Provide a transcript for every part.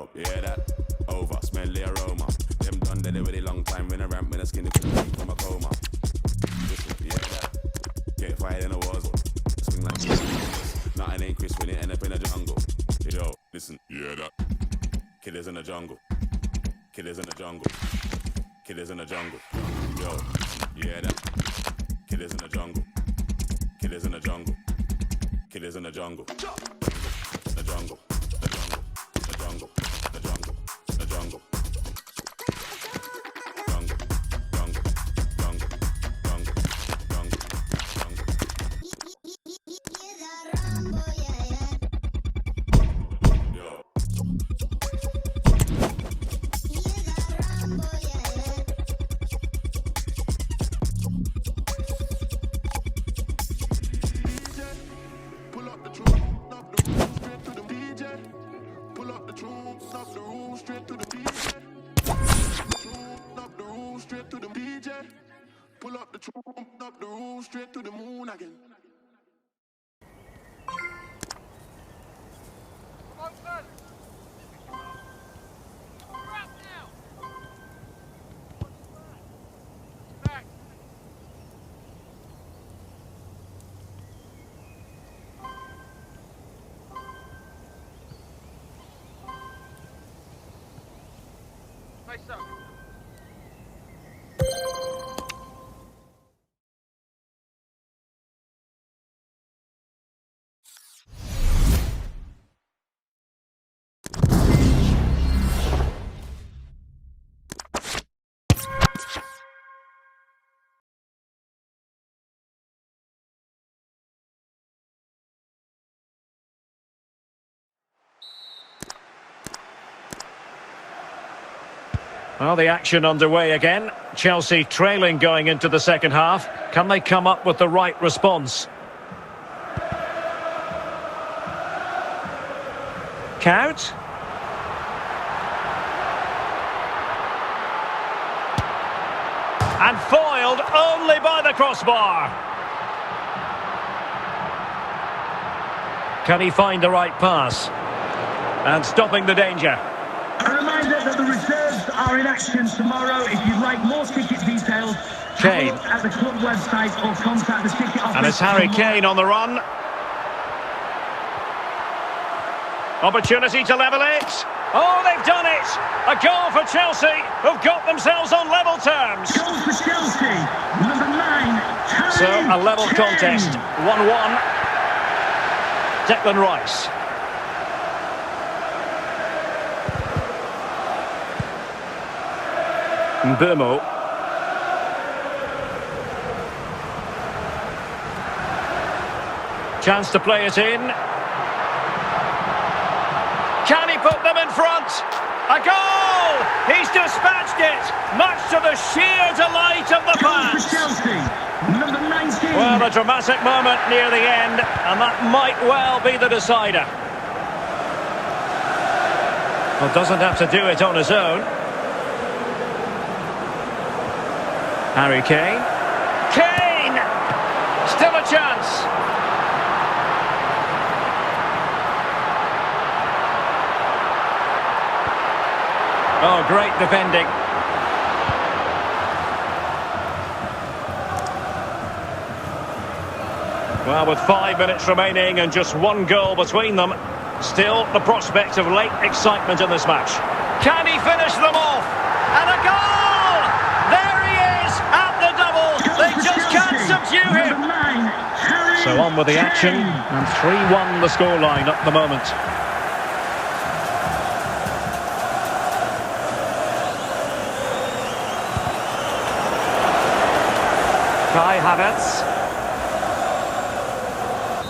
Yo, yeah, that over, smell the aroma. Them done dead with a long time when I ramp when I skinny from a coma. Listen, yeah, that get fired in a war zone. Swing like nothing ain't crisp when it end up in a jungle. Yo, listen, yeah, that killers in the jungle. Killers in the jungle. Killers in the jungle. Yo, yeah, that killers in the jungle. Killers in the jungle. Killers in the jungle. The jungle. The jungle. The jungle. The jungle. The jungle. Jungle. Jungle. Jungle. Jungle. Jungle. Jungle. Yo. Pull up the troops, up the room, straight to the DJ. Pull up the troops, up the room, straight to the DJ. Up the room, straight to the DJ. Pull up the troops, up the room, straight to the moon again. Face up. Well, the action underway again. Chelsea trailing going into the second half. Can they come up with the right response? Count. And foiled only by the crossbar. Can he find the right pass? And stopping the danger. A reminder that the reserves are in action tomorrow. If you'd like more ticket details, Kane. have a look at the club website or contact the ticket office. And it's Harry Kane on the run. Opportunity to level it. Oh, they've done it! A goal for Chelsea, who've got themselves on level terms. Goal for Chelsea, number 9. So, a level contest, 1-1. Declan Rice. Mbeumo. Chance to play it in. Can he put them in front? A goal! He's dispatched it, much to the sheer delight of the Goal for fans. Chelsea, number 19. Well, a dramatic moment near the end, and that might well be the decider. Well, doesn't have to do it on his own. Harry Kane. Kane! Still a chance. Oh, great defending. Well, with 5 minutes remaining and just one goal between them, still the prospect of late excitement in this match. Can he finish them off? And a goal! There he is at the double. They just can't subdue him. So on with the action, and 3-1 the scoreline at the moment. Kai Havertz.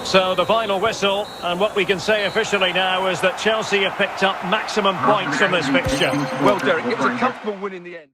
So the final whistle, and what we can say officially now is that Chelsea have picked up maximum points from this fixture. Well, Derek, it was a comfortable win in the end.